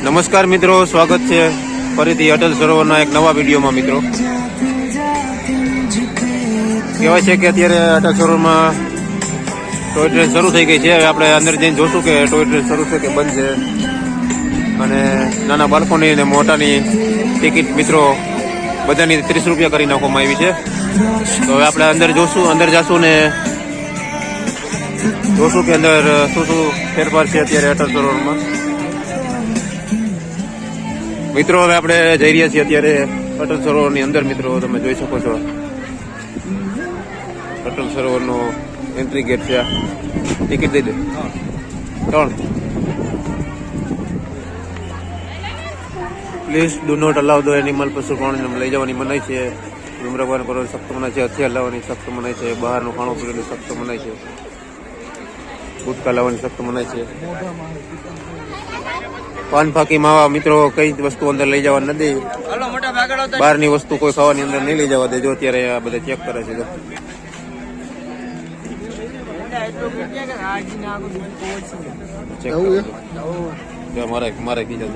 નમસ્કાર મિત્રો, સ્વાગત છે ફરીથી અટલ સરોવરના એક નવા વિડીયોમાં. મિત્રો કહેવાય છે કે અત્યારે અટલ સરોવરમાં ટોય ટ્રેન શરૂ થઈ ગઈ છે. હવે આપણે અંદર જઈને જોશું કે ટોય ટ્રેન શરૂ છે કે બંધ છે. અને નાના બાળકોની અને મોટાની ટિકિટ મિત્રો બધાની 30 રૂપિયા કરી નાખવામાં આવી છે. તો હવે આપણે અંદર જશું ને જોશું કે અંદર શું શું ફેરફાર છે અત્યારે અટલ સરોવરમાં. મિત્રો હવે આપણે જઈ રહ્યા છીએ અત્યારે અટલ સરોવરની અંદર. મિત્રો તમે જોઈ શકો છો અટલ સરોવરનો એન્ટ્રી ગેટ છે. ટિકિટ દઈ દે 3. Please do not allow the animal. પશુ પ્રાણીને લઈ જવાની મનાઈ છે. ધૂમ્રપાન કરવાની સખ્ત મનાઈ છે. હથિયાર લાવવાની સખ્ત મનાઈ છે. બહારનું ખાણું પીવાનું સખ્ત મનાઈ છે. ગુટકા લાવવાની સખ્ત મનાઈ છે. પાન ફાકી માવા મિત્રો કઈ વસ્તુ અંદર લઈ જવા નથી. બહારની વસ્તુ કોઈ ખાવાની અંદર નહીં લઈ જવા દે. જો અત્યારે આ બધા ચેક કરે છે. મારે કીધા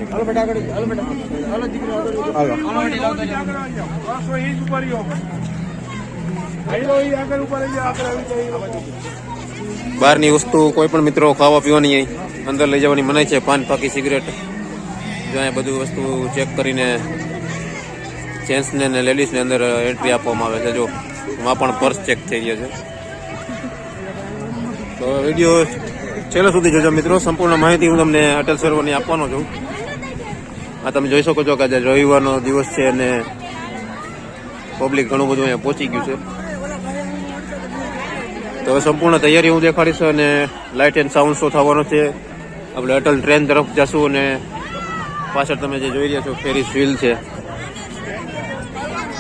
બહારની વસ્તુ કોઈ પણ મિત્રો ખાવા પીવાની અંદર લઈ જવાની મનાય છે. પાન પાકી સિગરેટ જો અહીંયા બધું વસ્તુ ચેક કરીને જેન્ટ્સને ને લેડીઝને અંદર એન્ટ્રી આપવામાં આવે છે. જો એમાં પણ પર્સ ચેક થઈ રહ્યા છે. તો વિડીયો છેલ્લે સુધી જોજો મિત્રો. સંપૂર્ણ માહિતી હું તમને અટલ સરોવરની આપવાનો છું. આ તમે જોઈ શકો છો કે આજે રવિવારનો દિવસ છે અને પબ્લિક ઘણું બધું અહીંયા પહોંચી ગયું છે. તો સંપૂર્ણ તૈયારી હું દેખાડીશ અને લાઇટ એન્ડ સાઉન્ડ શો થવાનો છે. આપણે અટલ ટ્રેન તરફ જશું અને પાછળ તમે જે જોઈ રહ્યા છો ફેરીસ વ્હીલ છે.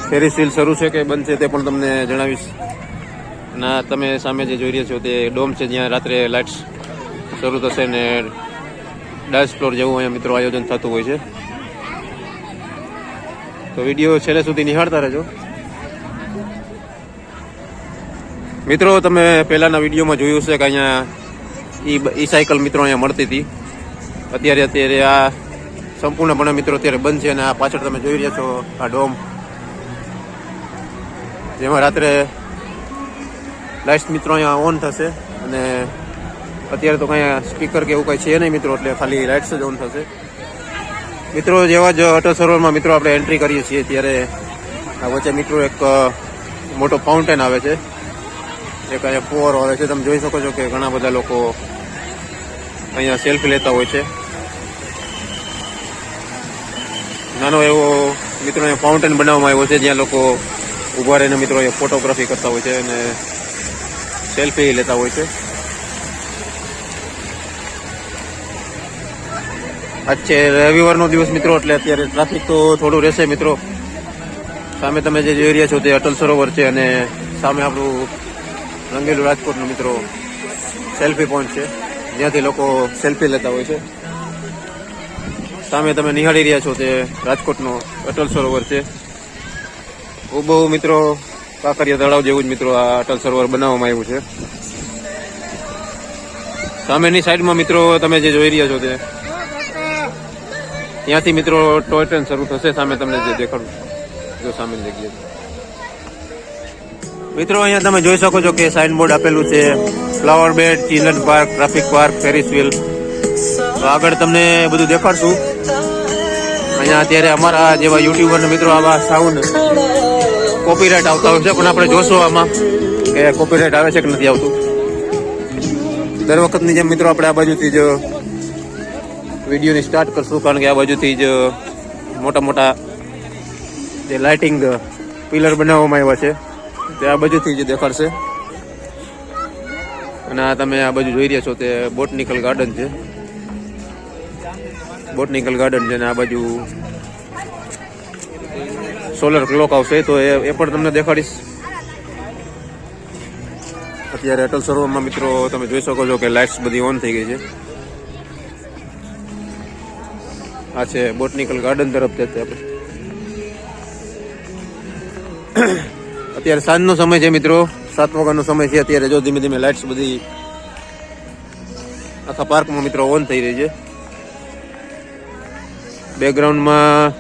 ફેરીસ વ્હીલ શરૂ છે કે બંધ છે તે પણ તમને જણાવીશ. ના તમે સામે જે જોઈ રહ્યા છો તે ડોમ છે જ્યાં રાત્રે લાઇટ્સ શરૂ થશે ને ડાન્સ ફ્લોર જેવું અહીંયા મિત્રો આયોજન થતું હોય છે. તો વિડીયો છેલ્લે સુધી નિહાળતા રહેજો. મિત્રો તમે પહેલાના વિડીયોમાં જોયું છે કે અહીંયા ઈ સાયકલ મિત્રો અહીંયા મળતી હતી. અત્યારે આ સંપૂર્ણપણે મિત્રો અત્યારે બંધ છે. અને આ પાછળ તમે જોઈ રહ્યા છો આ ડોમ જેમાં રાત્રે લાઇટ્સ મિત્રો અહીંયા ઓન થશે. અને અત્યારે તો કંઈ સ્પીકર કે એવું કંઈ છે નહીં મિત્રો, એટલે ખાલી લાઇટ્સ જ ઓન થશે. મિત્રો જેવા જ અટલ સરોવરમાં મિત્રો આપણે એન્ટ્રી કરીએ છીએ ત્યારે આ વચ્ચે મિત્રો એક મોટો ફાઉન્ટેન આવે છે. એક અહીંયા ફુવારો આવે છે. તમે જોઈ શકો છો કે ઘણા બધા લોકો અહીંયા સેલ્ફી લેતા હોય છે. નાનો એવો મિત્રો અહીંયા ફાઉન્ટેન બનાવવામાં આવ્યો છે જ્યાં લોકો ઊભા રહીને મિત્રો અહીંયા ફોટોગ્રાફી કરતા હોય છે અને સેલ્ફી લેતા હોય છે. આજ છે રવિવારનો દિવસ મિત્રો, એટલે અત્યારે ટ્રાફિક તો થોડું રહેશે મિત્રો. સામે તમે જે જોઈ રહ્યા છો તે અટલ સરોવર છે અને સામે આપણું રંગેલું રાજકોટનું મિત્રો સેલ્ફી પોઈન્ટ છે જ્યાંથી લોકો સેલ્ફી લેતા હોય છે. સામે તમે નિહાળી રહ્યા છો તે રાજકોટનો અટલ સરોવર છે. બહુ મિત્રો કાંકરિયા તળાવ જેવું જ મિત્રો આ અટલ સરોવર બનાવવામાં આવ્યું છે. સામેની સાઈડમાં મિત્રો તમે જે જોઈ રહ્યા છો તે ત્યાંથી મિત્રો ટોય ટ્રેન શરૂ થશે. સામે તમને જે દેખાડું જો સામેની જગ્યાએ મિત્રો અહીંયા તમે જોઈ શકો છો કે સાઇન બોર્ડ આપેલું છે flower bed, children park, traffic park, Ferris wheel. તો આગળ તમને બધું દેખાડશું. અહીંયા અત્યારે અમારા જેવા યુટ્યુબરને મિત્રો આવા સાઉન્ડ કોપીરાઇટ આવતા હોય છે, પણ આપણે જોશું આમાં કે કોપીરાઇટ આવે છે કે નથી આવતું. દર વખતની જેમ મિત્રો આપણે આ બાજુથી જ વિડીયોની સ્ટાર્ટ કરશું, કારણ કે આ બાજુથી જ મોટા મોટા જે લાઇટિંગ પિલર બનાવવામાં આવ્યા છે તે આ બાજુથી જ દેખાડશે. અને આ તમે આ બાજુ જોઈ રહ્યા છો તે બોટનિકલ ગાર્ડન છે. બોટનિકલ ગાર્ડન છે અને આ બાજુ સોલર ક્લોક આવશે તો એ પણ તમને દેખાડીશ. અત્યારે અટલ સરોવરમાં મિત્રો તમે જોઈ શકો છો કે લાઇટ્સ બધી ઓન થઈ ગઈ છે. આ છે બોટનિકલ ગાર્ડન તરફ જશે આપણે. અત્યારે સાંજનો સમય છે મિત્રો, 7 વાગ્યાનો સમય છે અત્યારે. જો ધીમે ધીમે લાઇટ્સ બધી આખા પાર્કમાં મિત્રો ઓન થઈ રહી છે. બેકગ્રાઉન્ડમાં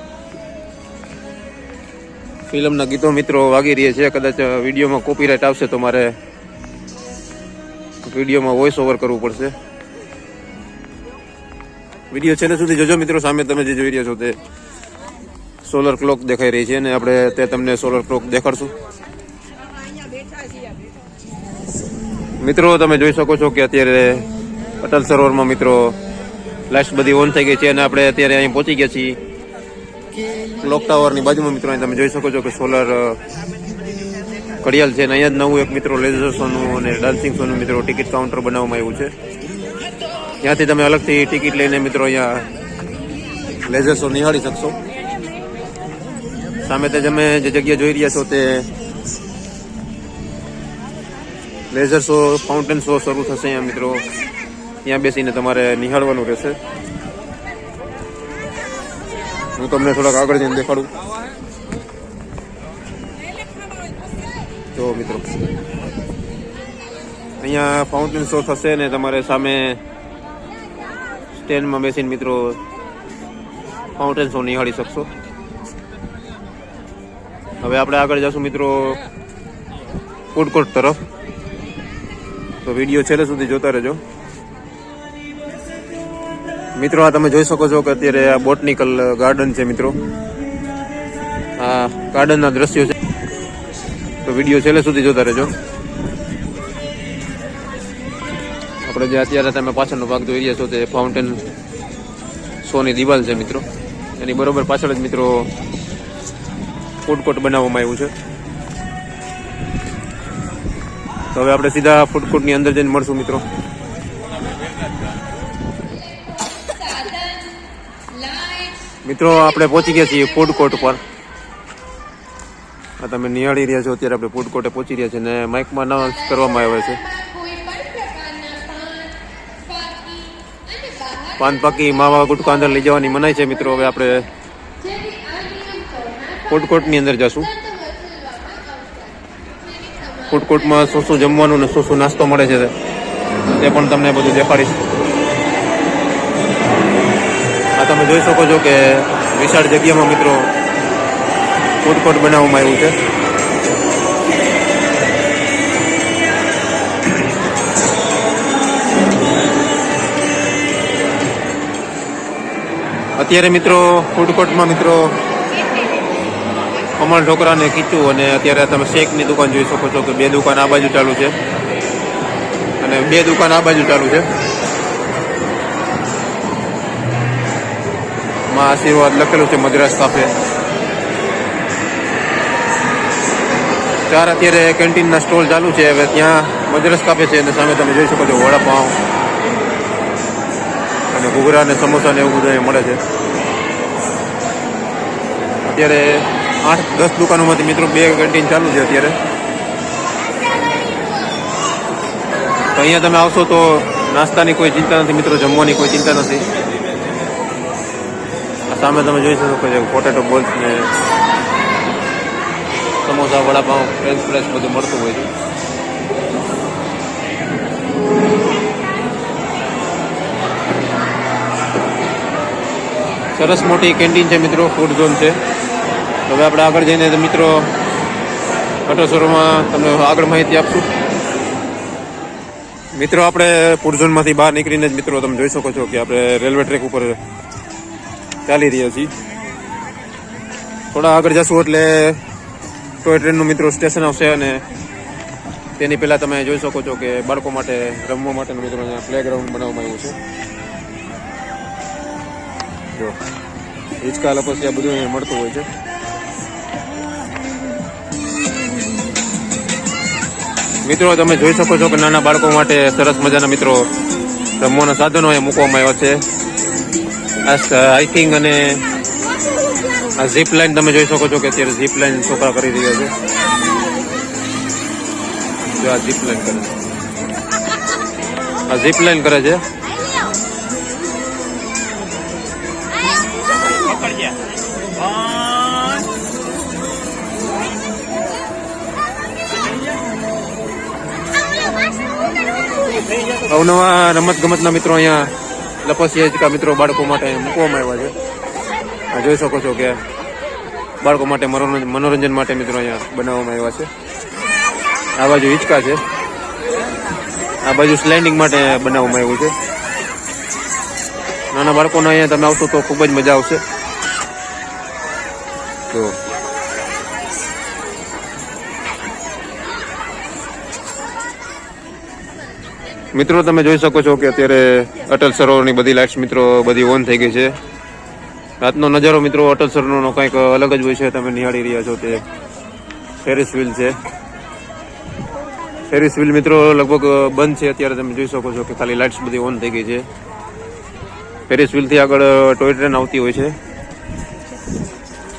ફિલ્મના ગીતો મિત્રો વાગી રહ્યા છે. કદાચ વિડીયોમાં કોપીરાઇટ આવશે તો મારે વિડીયોમાં વોઇસ ઓવર કરવું પડશે. વિડીયો છેલ્લે સુધી જોજો મિત્રો. સામે તમે જે જોઈ રહ્યા છો તે સોલર ક્લોક દેખાઈ રહી છે અને આપણે તે તમને સોલર ક્લોક દેખાડશું. મિત્રો તમે જોઈ શકો છો કે અત્યારે અટલ સરોવરમાં મિત્રો લાઇટ્સ બધી ઓન થઈ ગઈ છે અને આપણે અત્યારે અહીં પહોંચી ગયા છીએ ક્લોક ટાવરની બાજુમાં. મિત્રો અહીં તમે જોઈ શકો છો કે સોલર ઘડિયાળ છે અને અહીંયા જ નવું એક મિત્રો લેઝર શોનું અને ડાન્સિંગ શોનું મિત્રો ટિકિટ કાઉન્ટર બનાવવામાં આવ્યું છે. ત્યાંથી તમે અલગથી ટિકિટ લઈને મિત્રો અહીંયા લેઝર શો નિહાળી શકશો. સામે તે તમે જે જગ્યા જોઈ રહ્યા છો તે લેઝર શો ફાઉન્ટેન શો શરૂ થશે અહીંયા મિત્રો. ત્યાં બેસીને તમારે નિહાળવાનું રહેશે. હું તમને થોડાક આગળ જઈને દેખાડું. તો મિત્રો અહીંયા ફાઉન્ટેન શો થશે ને તમારે સામે સ્ટેન્ડમાં બેસીને મિત્રો ફાઉન્ટેન શો નિહાળી શકશો. હવે આપણે આગળ જશું મિત્રો ફૂડ કોર્ટ તરફ. તો વિડીયો છેલ્લે સુધી જોતા રહેજો મિત્રો. આ તમે જોઈ શકો છો કે અત્યારે આ બોટનિકલ ગાર્ડન છે મિત્રો. આ ગાર્ડનના દ્રશ્યો છે. તો વિડીયો છેલ્લે સુધી જોતા રહેજો. આપણે જે અત્યારે તમે પાછળનો ભાગ જોઈ રહ્યા છો તે ફાઉન્ટેન શોની દિવાલ છે મિત્રો. એની બરોબર પાછળ જ મિત્રો ફૂડ કોર્ટ બનાવવામાં આવ્યું છે. તો હવે આપણે સીધા ફૂડ કોર્ટની અંદર જઈને મળશું મિત્રો. મિત્રો આપણે પહોંચી ગયા છીએ ફૂડ કોર્ટ પર. આ તમે નિહાળી રહ્યા છો અત્યારે આપણે ફૂડ કોર્ટે પહોંચી રહ્યા છીએ અને માઇકમાં અનાઉન્સ કરવામાં આવે છે પાન પાકી માવા ગુટકા અંદર લઈ જવાની મનાઈ છે મિત્રો. હવે આપણે ફૂડ કોર્ટની અંદર જશું. ફૂડ કોર્ટમાં શું શું જમવાનું ને શું શું નાસ્તો મળે છે તે પણ તમને બધું દેખાડીશ. આ તમે જોઈ શકો છો કે વિશાળ જગ્યામાં મિત્રો ફૂડ કોર્ટ બનાવવામાં આવ્યું છે. અત્યારે મિત્રો ફૂડ કોર્ટમાં મિત્રો ખમણ ઢોકળા ને ખીચું અને અત્યારે તમે શેકની દુકાન જોઈ શકો છો કે 2 દુકાન આ બાજુ ચાલુ છે અને 2 દુકાન આ બાજુ ચાલુ છે. માં આશીર્વાદ લખેલું છે મદ્રાસ કાફે. 4 અત્યારે કેન્ટીનના સ્ટોલ ચાલુ છે. હવે ત્યાં મદ્રાસ કાફે છે અને સામે તમે જોઈ શકો છો વડાપાઉં અને ઘૂઘરા ને સમોસા ને એવું બધું મળે છે. અત્યારે 8-10 દુકાનોમાંથી મિત્રો 2 કેન્ટીન ચાલુ છે અત્યારે. તો અહીંયા તમે આવશો તો નાસ્તાની કોઈ ચિંતા નથી મિત્રો, જમવાની કોઈ ચિંતા નથી. આ સામે તમે જોઈ શકો છો પોટેટો બોલ્સ ને સમોસા વડાપાઉં ફ્રેન્ચ ફ્રાઈસ બધું મળતું હોય છે. સરસ મોટી કેન્ટીન છે મિત્રો, ફૂડ ઝોન છે. હવે આપણે આગળ જઈને મિત્રો અટલ સરોવરમાં તમને આગળ માહિતી આપશું. મિત્રો આપણે ફૂડ ઝોનમાંથી બહાર નીકળીને જ મિત્રો તમે જોઈ શકો છો કે આપણે રેલવે ટ્રેક ઉપર ચાલી રહ્યા છીએ. થોડા આગળ જશું એટલે ટોય ટ્રેનનું મિત્રો સ્ટેશન આવશે અને તેની પહેલાં તમે જોઈ શકો છો કે બાળકો માટે રમવા માટેનું મિત્રો અહીંયા પ્લેગ્રાઉન્ડ બનાવવામાં આવ્યું છે. જો હિંચકા લપસિયા બધું અહીંયા મળતું હોય છે. મિત્રો તમે જોઈ શકો છો કે નાના બાળકો માટે સરસ મજાના મિત્રો રમવાના સાધનો અહીંયા મૂકવામાં આવ્યા છે. આઈ થિંક અને આ ઝીપ લાઇન તમે જોઈ શકો છો કે અત્યારે ઝીપ લાઇન છોકરા કરી રહ્યા છે. જો આ ઝીપ લાઇન કરે છે, આ ઝીપ લાઇન કરે છે. અવનવા રમત ગમતના મિત્રો અહીંયા લપસિયા હિંચકા મિત્રો બાળકો માટે મૂકવામાં આવ્યા છે. આ જોઈ શકો છો કે બાળકો માટે મનોરંજન માટે મિત્રો અહીંયા બનાવવામાં આવ્યા છે. આ બાજુ હિંચકા છે, આ બાજુ સ્લાઇડિંગ માટે બનાવવામાં આવ્યું છે. નાના બાળકોને અહીંયા તમે આવશો તો ખૂબ જ મજા આવશે. તો મિત્રો તમે જોઈ શકો છો કે અત્યારે અટલ સરોવરની બધી લાઇટ્સ મિત્રો બધી ઓન થઈ ગઈ છે. રાતનો નજારો મિત્રો અટલ સરોવરનો કંઈક અલગ જ હોય છે. તમે નિહાળી રહ્યા છો તે ફેરિસ વ્હીલ છે. ફેરિસ વ્હીલ મિત્રો લગભગ બંધ છે અત્યારે. તમે જોઈ શકો છો કે ખાલી લાઇટ્સ બધી ઓન થઈ ગઈ છે. ફેરિસ વ્હીલથી આગળ ટોય ટ્રેન આવતી હોય છે,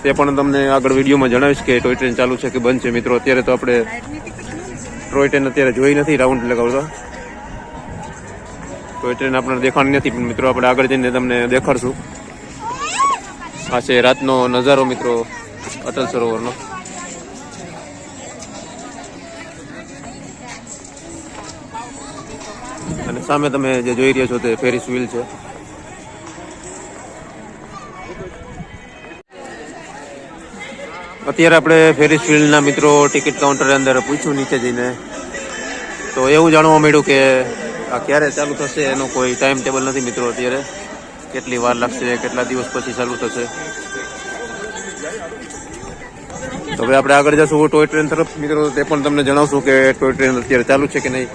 તે પણ તમને આગળ વિડીયોમાં જણાવીશ કે ટોય ટ્રેન ચાલુ છે કે બંધ છે. મિત્રો અત્યારે તો આપણે ટોય ટ્રેન અત્યારે જોઈ નથી રાઉન્ડ લગાવતા. ટોય ટ્રેન આપણને દેખાણી નથી, પણ મિત્રો આપણે આગળ જઈને તમને દેખાડશું. આ છે રાતનો નજારો મિત્રો અટલ સરોવરનો. અને સામે તમે જે જોઈ રહ્યા છો તે ફેરિસ વ્હીલ છે. અત્યારે આપણે ફેરિસ વ્હીલના મિત્રો ટિકિટ કાઉન્ટર અંદર પૂછ્યું નીચે જઈને, તો એવું જાણવા મળ્યું કે આ ક્યારે ચાલુ થશે એનો કોઈ ટાઈમ ટેબલ નથી મિત્રો. અત્યારે કેટલી વાર લાગશે, કેટલા દિવસ પછી ચાલુ થશે. તો હવે આપણે આગળ જશું ટોય ટ્રેન તરફ મિત્રો, તે પણ તમને જણાવશું કે ટોય ટ્રેન અત્યારે ચાલુ છે કે નહીં.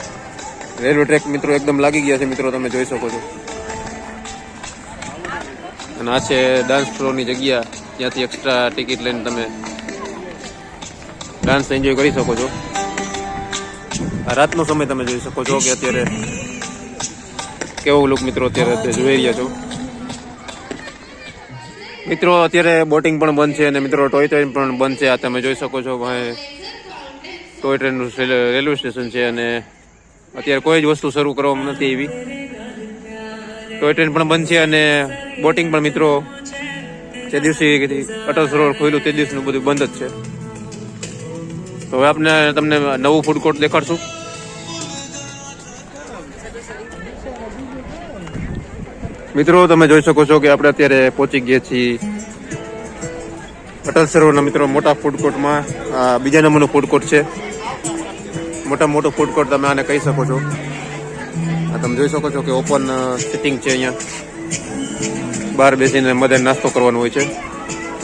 રેલવે ટ્રેક મિત્રો એકદમ લાગી ગયા છે મિત્રો, તમે જોઈ શકો છો. અને આ છે ડાન્સ ફ્લોરની જગ્યા, ત્યાંથી એક્સ્ટ્રા ટિકિટ લઈને તમે ડાન્સ એન્જોય કરી શકો છો. આ રાતનો સમય તમે જોઈ શકો છો કે અત્યારે કેવો લુક મિત્રો અત્યારે જોઈ રહ્યા છો. મિત્રો અત્યારે બોટિંગ પણ બંધ છે અને મિત્રો ટોય ટ્રેન પણ બંધ છે. આ તમે જોઈ શકો છો ભાઈ, ટોય ટ્રેનનું રેલવે સ્ટેશન છે અને અત્યારે કોઈ જ વસ્તુ શરૂ કરવામાં નથી એવી. ટોય ટ્રેન પણ બંધ છે અને બોટિંગ પણ મિત્રો જે દિવસે અટલ સરોવર ખોલ્યું તે દિવસનું બધું બંધ જ છે. તો હવે આપણે તમને નવું ફૂડ કોર્ટ દેખાડશું. મિત્રો તમે જોઈ શકો છો કે આપણે અત્યારે પહોંચી ગયા છીએ અટલ સરોવરના મિત્રો મોટા ફૂડ કોર્ટમાં. બીજા નંબરનું ફૂડ કોર્ટ છે, મોટો ફૂડ કોર્ટ તમે આને કહી શકો છો. આ તમે જોઈ શકો છો કે ઓપન સિટિંગ છે. અહીંયા બહાર બેસીને મધ્યાહન નાસ્તો કરવાનો હોય છે.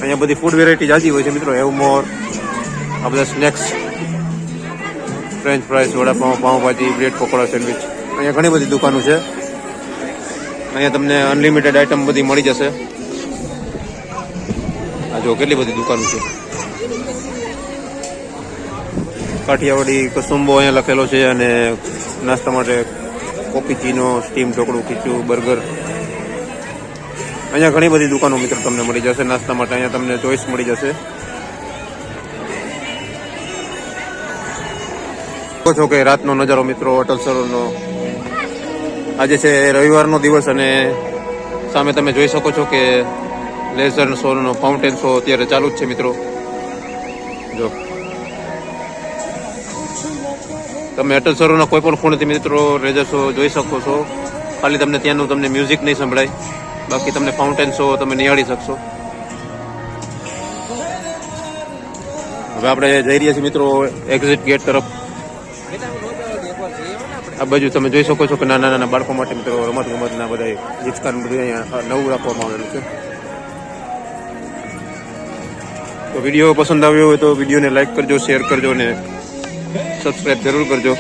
અહીંયા બધી ફૂડ વેરાયટી જાજી હોય છે મિત્રો. હેવમોર, આ બધા snacks, French fries, vada pav, pav bhaji, bread pakoda, sandwich, અહીંયા ઘણી બધી દુકાનો છે. અહીંયા તમને અનલિમિટેડ આઈટમ બધી મળી જશે. આ જો કેટલી બધી દુકાનો છે. કાઠિયાવાડી કસુંબો અહીંયા લખેલો છે અને નાસ્તા માટે કોફી, ચીનો, સ્ટીમ, ઢોકળું, ખીચું, બર્ગર, અહીંયા ઘણી બધી દુકાનો મિત્રો તમને મળી જશે નાસ્તા માટે. અહીંયા તમને ચોઈસ મળી જશે. છો કે રાતનો નજારો મિત્રો અટલ સરોવરનો. આજે છે રવિવારનો દિવસ અને સામે તમે જોઈ શકો છો કે લેઝર શોનો ફાઉન્ટેન શો અત્યારે ચાલુ જ છે મિત્રો. જો તમે અટલ સરોવરના કોઈ પણ ખૂણેથી મિત્રો લેઝર શો જોઈ શકો છો. ખાલી તમને ત્યાંનું તમને મ્યુઝિક નહીં સંભળાય, બાકી તમને ફાઉન્ટેન શો તમે નિહાળી શકશો. હવે આપણે જઈ રહ્યા છીએ મિત્રો એક્ઝિટ ગેટ તરફ. આ બાજુ તમે જોઈ શકો છો કે નાના બાળકો માટે મિત્રો રમત ગમતના બધા હિંચકાનું બધું અહીંયા નવું રાખવામાં આવેલું છે. તો વિડીયો પસંદ આવ્યો હોય તો વિડીયોને લાઈક કરજો, શેર કરજો અને સબસ્ક્રાઈબ જરૂર કરજો.